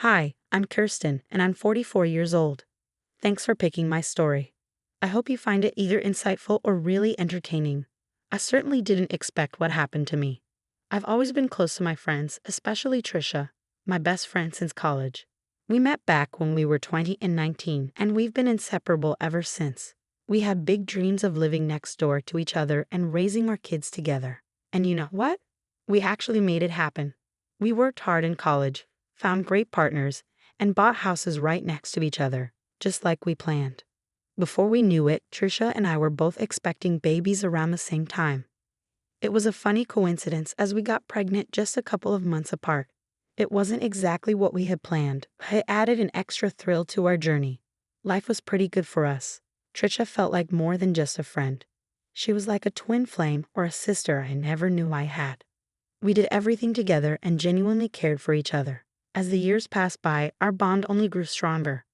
Hi, I'm Kirsten, and I'm 44 years old. Thanks for picking my story. I hope you find it either insightful or really entertaining. I certainly didn't expect what happened to me. I've always been close to my friends, especially Trisha, my best friend since college. We met back when we were 20 and 19, and we've been inseparable ever since. We had big dreams of living next door to each other and raising our kids together. And you know what? We actually made it happen. We worked hard in college, found great partners, and bought houses right next to each other, just like we planned. Before we knew it, Trisha and I were both expecting babies around the same time. It was a funny coincidence as we got pregnant just a couple of months apart. It wasn't exactly what we had planned, but it added an extra thrill to our journey. Life was pretty good for us. Trisha felt like more than just a friend. She was like a twin flame or a sister I never knew I had. We did everything together and genuinely cared for each other. As the years passed by, our bond only grew stronger.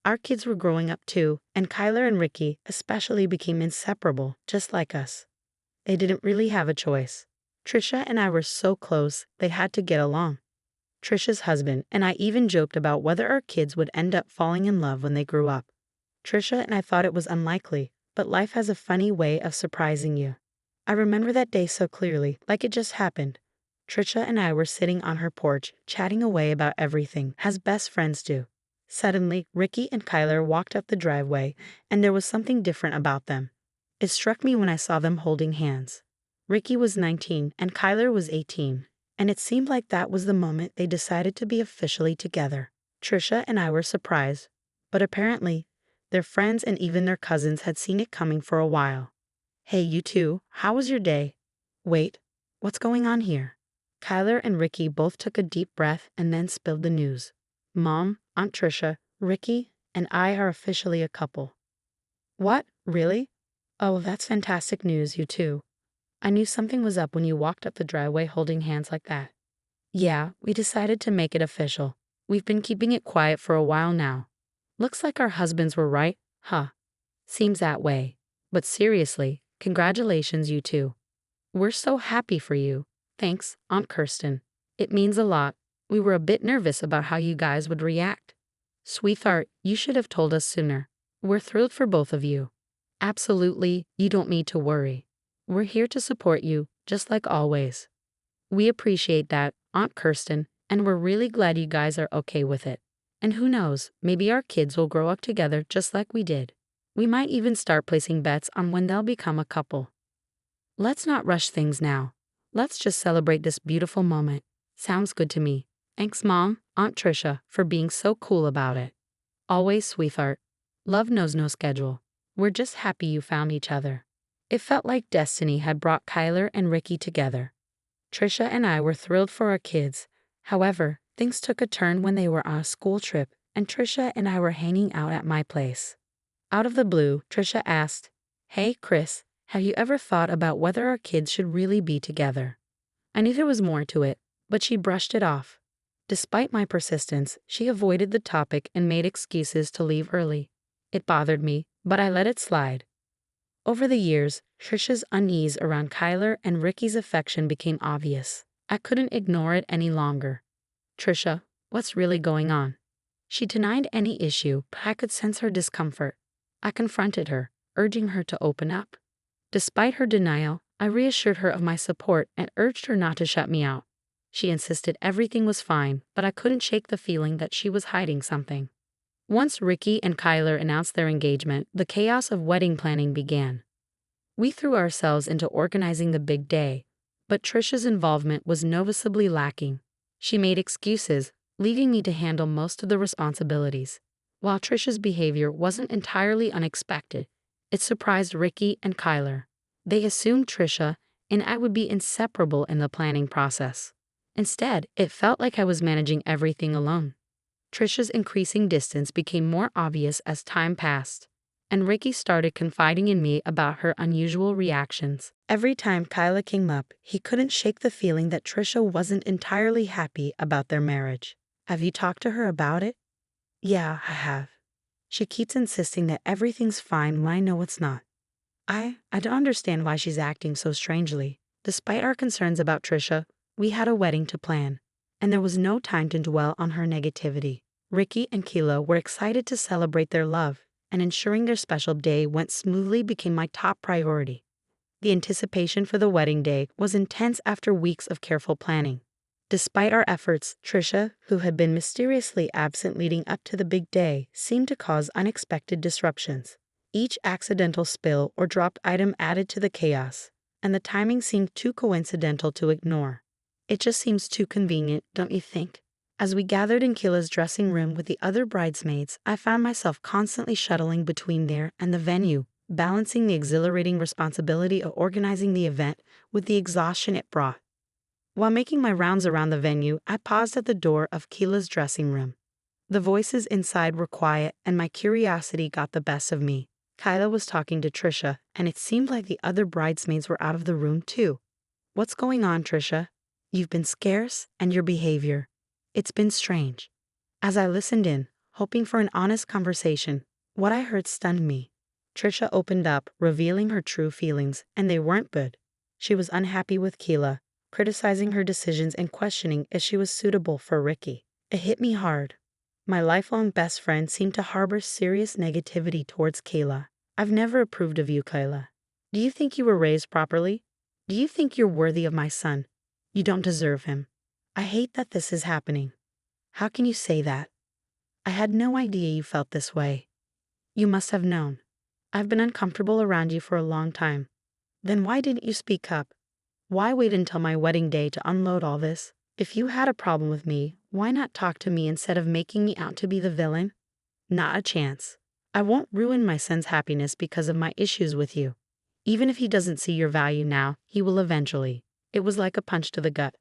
Our kids were growing up too, and Kyler and Ricky especially became inseparable, just like us. They didn't really have a choice. Trisha and I were so close, they had to get along. Trisha's husband and I even joked about whether our kids would end up falling in love when they grew up. Trisha and I thought it was unlikely, but life has a funny way of surprising you. I remember that day so clearly, like it just happened. Trisha and I were sitting on her porch, chatting away about everything, as best friends do. Suddenly, Ricky and Kyler walked up the driveway, and there was something different about them. It struck me when I saw them holding hands. Ricky was 19 and Kyler was 18, and it seemed like that was the moment they decided to be officially together. Trisha and I were surprised, but apparently, their friends and even their cousins had seen it coming for a while. "Hey, you two, how was your day?" "Wait, what's going on here?" Kyler and Ricky both took a deep breath and then spilled the news. "Mom, Aunt Trisha, Ricky, and I are officially a couple." "What? Really? Oh, that's fantastic news, you two. I knew something was up when you walked up the driveway holding hands like that." "Yeah, we decided to make it official. We've been keeping it quiet for a while now. Looks like our husbands were right, huh?" "Seems that way. But seriously, congratulations, you two. We're so happy for you. Thanks, Aunt Kirsten. It means a lot. We were a bit nervous about how you guys would react." "Sweetheart, you should have told us sooner. We're thrilled for both of you." "Absolutely, you don't need to worry. We're here to support you, just like always." "We appreciate that, Aunt Kirsten, and we're really glad you guys are okay with it. And who knows, maybe our kids will grow up together just like we did. We might even start placing bets on when they'll become a couple." "Let's not rush things now. Let's just celebrate this beautiful moment." "Sounds good to me. Thanks, Mom, Aunt Trisha, for being so cool about it." "Always, sweetheart. Love knows no schedule. We're just happy you found each other." It felt like destiny had brought Kyler and Ricky together. Trisha and I were thrilled for our kids. However, things took a turn when they were on a school trip, and Trisha and I were hanging out at my place. Out of the blue, Trisha asked, "Hey, Chris, have you ever thought about whether our kids should really be together?" I knew there was more to it, but she brushed it off. Despite my persistence, she avoided the topic and made excuses to leave early. It bothered me, but I let it slide. Over the years, Trisha's unease around Kyler and Ricky's affection became obvious. I couldn't ignore it any longer. "Trisha, what's really going on?" She denied any issue, but I could sense her discomfort. I confronted her, urging her to open up. Despite her denial, I reassured her of my support and urged her not to shut me out. She insisted everything was fine, but I couldn't shake the feeling that she was hiding something. Once Ricky and Kyler announced their engagement, the chaos of wedding planning began. We threw ourselves into organizing the big day, but Trisha's involvement was noticeably lacking. She made excuses, leaving me to handle most of the responsibilities. While Trisha's behavior wasn't entirely unexpected, it surprised Ricky and Kyler. They assumed Trisha and I would be inseparable in the planning process. Instead, it felt like I was managing everything alone. Trisha's increasing distance became more obvious as time passed, and Ricky started confiding in me about her unusual reactions. Every time Kyla came up, he couldn't shake the feeling that Trisha wasn't entirely happy about their marriage. "Have you talked to her about it?" "Yeah, I have. She keeps insisting that everything's fine when I know it's not. I don't understand why she's acting so strangely. Despite our concerns about Trisha, we had a wedding to plan. and there was no time to dwell on her negativity. Ricky and Keela were excited to celebrate their love, and ensuring their special day went smoothly became my top priority. The anticipation for the wedding day was intense after weeks of careful planning. Despite our efforts, Trisha, who had been mysteriously absent leading up to the big day, seemed to cause unexpected disruptions. Each accidental spill or dropped item added to the chaos, and the timing seemed too coincidental to ignore. It just seems too convenient, don't you think? As we gathered in Keela's dressing room with the other bridesmaids, I found myself constantly shuttling between there and the venue, balancing the exhilarating responsibility of organizing the event with the exhaustion it brought. While making my rounds around the venue, I paused at the door of Keela's dressing room. The voices inside were quiet, and my curiosity got the best of me. Kyla was talking to Trisha, and it seemed like the other bridesmaids were out of the room too. "What's going on, Trisha? You've been scarce, and your behavior. It's been strange." As I listened in, hoping for an honest conversation, what I heard stunned me. Trisha opened up, revealing her true feelings, and they weren't good. She was unhappy with Keela, criticizing her decisions and questioning if she was suitable for Ricky. It hit me hard. My lifelong best friend seemed to harbor serious negativity towards Keela. "I've never approved of you, Kyla. Do you think you were raised properly? Do you think you're worthy of my son? You don't deserve him. I hate that this is happening. How can you say that? I had no idea you felt this way. You must have known. I've been uncomfortable around you for a long time. Then why didn't you speak up? Why wait until my wedding day to unload all this? If you had a problem with me, why not talk to me instead of making me out to be the villain? Not a chance. I won't ruin my son's happiness because of my issues with you. Even if he doesn't see your value now, he will eventually." It was like a punch to the gut.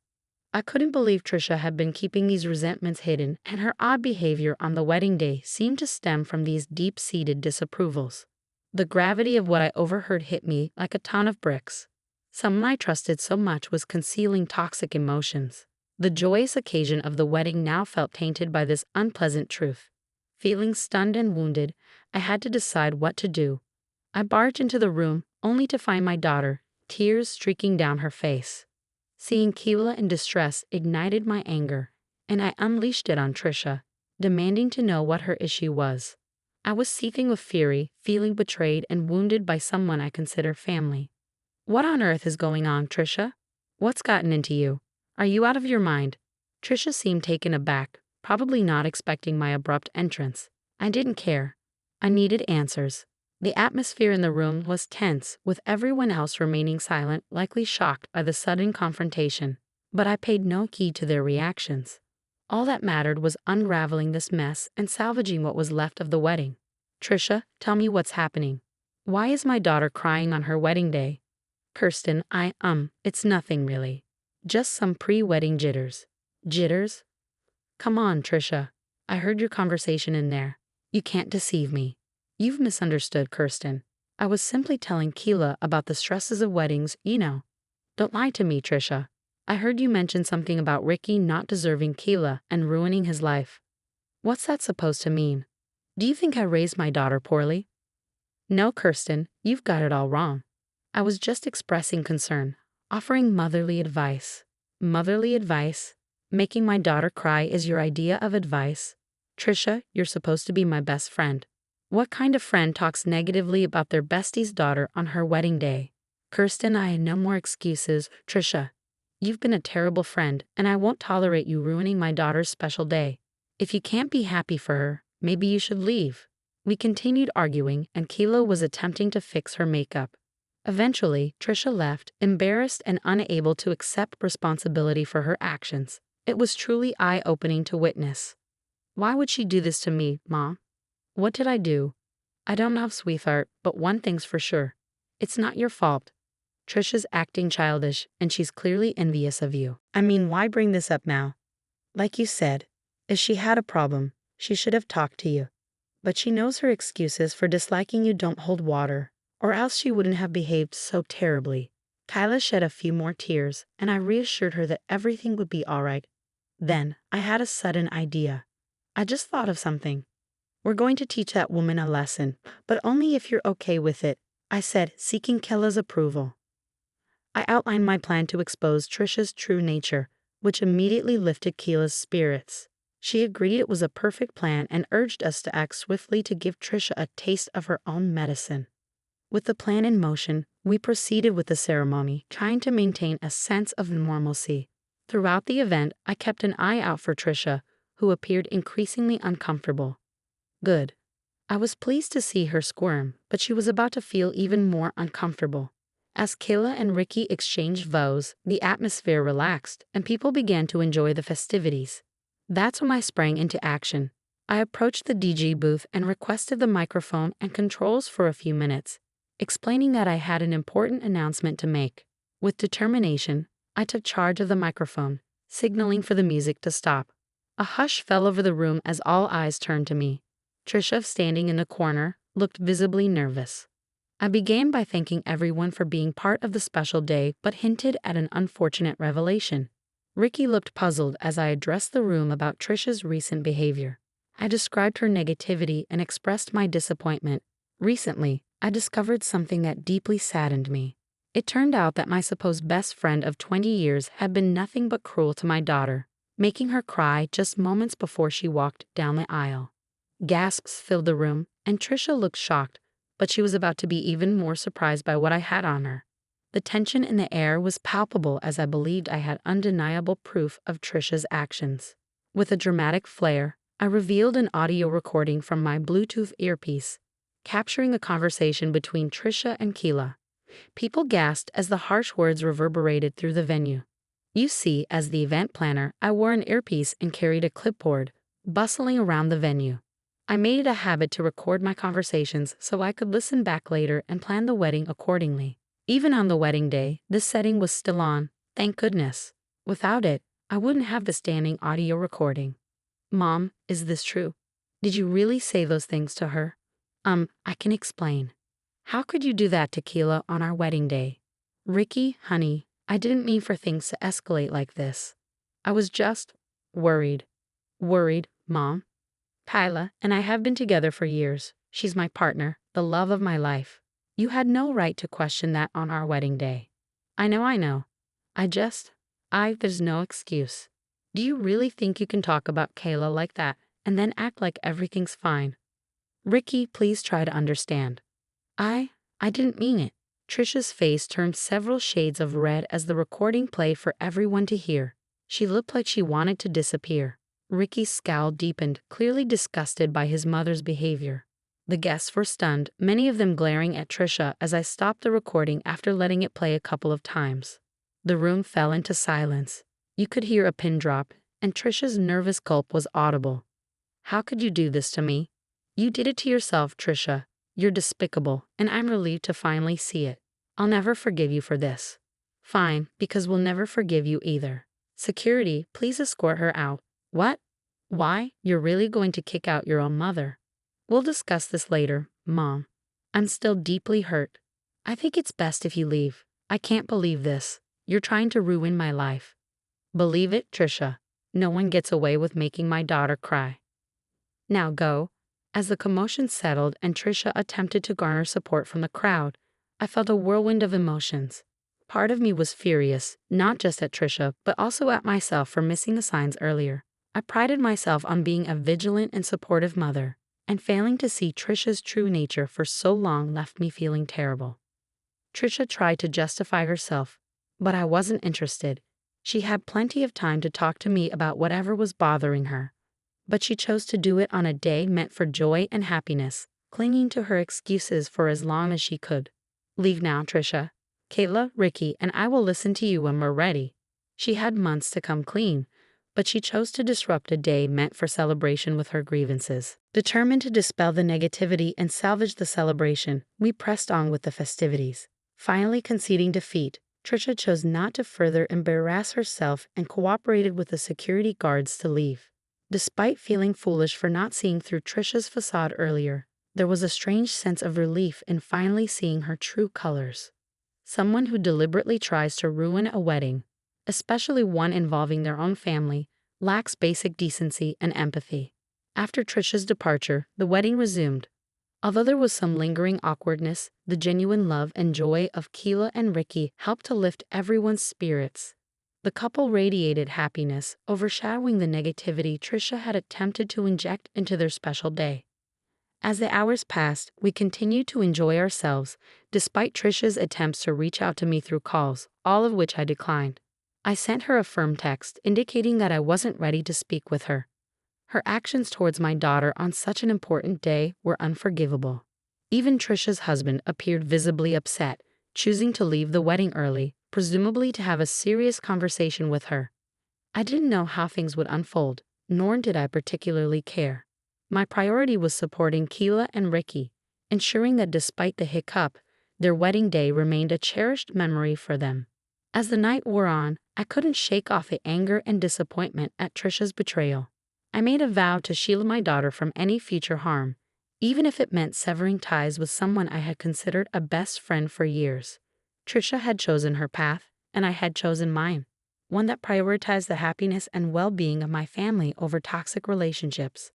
I couldn't believe Trisha had been keeping these resentments hidden, and her odd behavior on the wedding day seemed to stem from these deep-seated disapprovals. The gravity of what I overheard hit me like a ton of bricks. Someone I trusted so much was concealing toxic emotions. The joyous occasion of the wedding now felt tainted by this unpleasant truth. Feeling stunned and wounded, I had to decide what to do. I barged into the room, only to find my daughter, tears streaking down her face. Seeing Keela in distress ignited my anger, and I unleashed it on Trisha, demanding to know what her issue was. I was seething with fury, feeling betrayed and wounded by someone I consider family. "What on earth is going on, Trisha? What's gotten into you? Are you out of your mind?" Trisha seemed taken aback, probably not expecting my abrupt entrance. I didn't care. I needed answers. The atmosphere in the room was tense, with everyone else remaining silent, likely shocked by the sudden confrontation. But I paid no heed to their reactions. All that mattered was unraveling this mess and salvaging what was left of the wedding. "Trisha, tell me what's happening. Why is my daughter crying on her wedding day?" "Kirsten, it's nothing really. Just some pre-wedding jitters." "Jitters? Come on, Trisha. I heard your conversation in there. You can't deceive me." "You've misunderstood, Kirsten. I was simply telling Keela about the stresses of weddings, you know." "Don't lie to me, Trisha. I heard you mention something about Ricky not deserving Keela and ruining his life. What's that supposed to mean? Do you think I raised my daughter poorly?" "No, Kirsten, you've got it all wrong. I was just expressing concern, offering motherly advice." "Motherly advice? Making my daughter cry is your idea of advice? Trisha, you're supposed to be my best friend. What kind of friend talks negatively about their bestie's daughter on her wedding day?" "Kirsten, I had no more excuses. Trisha, you've been a terrible friend, and I won't tolerate you ruining my daughter's special day. If you can't be happy for her, maybe you should leave." We continued arguing, and Keela was attempting to fix her makeup. Eventually, Trisha left, embarrassed and unable to accept responsibility for her actions. It was truly eye-opening to witness. "Why would she do this to me, Mom? What did I do?" "I don't know, sweetheart, but one thing's for sure. It's not your fault. Trisha's acting childish, and she's clearly envious of you." "I mean, why bring this up now? Like you said, if she had a problem, she should have talked to you. But she knows her excuses for disliking you don't hold water, or else she wouldn't have behaved so terribly." Kyla shed a few more tears, and I reassured her that everything would be all right. Then, I had a sudden idea. "I just thought of something. We're going to teach that woman a lesson, but only if you're okay with it," I said, seeking Kayla's approval. I outlined my plan to expose Trisha's true nature, which immediately lifted Keela's spirits. She agreed it was a perfect plan and urged us to act swiftly to give Trisha a taste of her own medicine. With the plan in motion, we proceeded with the ceremony, trying to maintain a sense of normalcy. Throughout the event, I kept an eye out for Trisha, who appeared increasingly uncomfortable. Good. I was pleased to see her squirm, but she was about to feel even more uncomfortable. As Kayla and Ricky exchanged vows, the atmosphere relaxed, and people began to enjoy the festivities. That's when I sprang into action. I approached the DJ booth and requested the microphone and controls for a few minutes, explaining that I had an important announcement to make. With determination, I took charge of the microphone, signaling for the music to stop. A hush fell over the room as all eyes turned to me. Trisha, standing in the corner, looked visibly nervous. I began by thanking everyone for being part of the special day, but hinted at an unfortunate revelation. Ricky looked puzzled as I addressed the room about Trisha's recent behavior. I described her negativity and expressed my disappointment. Recently, I discovered something that deeply saddened me. It turned out that my supposed best friend of 20 years had been nothing but cruel to my daughter, making her cry just moments before she walked down the aisle. Gasps filled the room, and Trisha looked shocked, but she was about to be even more surprised by what I had on her. The tension in the air was palpable as I believed I had undeniable proof of Trisha's actions. With a dramatic flair, I revealed an audio recording from my Bluetooth earpiece, capturing a conversation between Trisha and Keela. People gasped as the harsh words reverberated through the venue. You see, as the event planner, I wore an earpiece and carried a clipboard, bustling around the venue. I made it a habit to record my conversations so I could listen back later and plan the wedding accordingly. Even on the wedding day, this setting was still on, thank goodness. Without it, I wouldn't have the standing audio recording. Mom, is this true? Did you really say those things to her? I can explain. How could you do that to Keela on our wedding day? Ricky, honey, I didn't mean for things to escalate like this. I was just worried. Worried, Mom? Kyla and I have been together for years. She's my partner, the love of my life. You had no right to question that on our wedding day. I know. There's no excuse. Do you really think you can talk about Kayla like that and then act like everything's fine? Ricky, please try to understand. I didn't mean it. Trisha's face turned several shades of red as the recording played for everyone to hear. She looked like she wanted to disappear. Ricky's scowl deepened, clearly disgusted by his mother's behavior. The guests were stunned, many of them glaring at Trisha as I stopped the recording after letting it play a couple of times. The room fell into silence. You could hear a pin drop, and Trisha's nervous gulp was audible. How could you do this to me? You did it to yourself, Trisha. You're despicable, and I'm relieved to finally see it. I'll never forgive you for this. Fine, because we'll never forgive you either. Security, please escort her out. What? Why? You're really going to kick out your own mother? We'll discuss this later, Mom. I'm still deeply hurt. I think it's best if you leave. I can't believe this. You're trying to ruin my life. Believe it, Trisha. No one gets away with making my daughter cry. Now go. As the commotion settled and Trisha attempted to garner support from the crowd, I felt a whirlwind of emotions. Part of me was furious, not just at Trisha, but also at myself for missing the signs earlier. I prided myself on being a vigilant and supportive mother, and failing to see Trisha's true nature for so long left me feeling terrible. Trisha tried to justify herself, but I wasn't interested. She had plenty of time to talk to me about whatever was bothering her. But she chose to do it on a day meant for joy and happiness, clinging to her excuses for as long as she could. Leave now, Trisha. Kayla, Ricky, and I will listen to you when we're ready. She had months to come clean, but she chose to disrupt a day meant for celebration with her grievances. Determined to dispel the negativity and salvage the celebration, we pressed on with the festivities. Finally conceding defeat, Trisha chose not to further embarrass herself and cooperated with the security guards to leave. Despite feeling foolish for not seeing through Trisha's facade earlier, there was a strange sense of relief in finally seeing her true colors. Someone who deliberately tries to ruin a wedding, especially one involving their own family, lacks basic decency and empathy. After Trisha's departure, the wedding resumed. Although there was some lingering awkwardness, the genuine love and joy of Keela and Ricky helped to lift everyone's spirits. The couple radiated happiness, overshadowing the negativity Trisha had attempted to inject into their special day. As the hours passed, we continued to enjoy ourselves, despite Trisha's attempts to reach out to me through calls, all of which I declined. I sent her a firm text indicating that I wasn't ready to speak with her. Her actions towards my daughter on such an important day were unforgivable. Even Trisha's husband appeared visibly upset, choosing to leave the wedding early, presumably to have a serious conversation with her. I didn't know how things would unfold, nor did I particularly care. My priority was supporting Keela and Ricky, ensuring that despite the hiccup, their wedding day remained a cherished memory for them. As the night wore on, I couldn't shake off the anger and disappointment at Trisha's betrayal. I made a vow to shield my daughter from any future harm, even if it meant severing ties with someone I had considered a best friend for years. Trisha had chosen her path, and I had chosen mine, one that prioritized the happiness and well-being of my family over toxic relationships.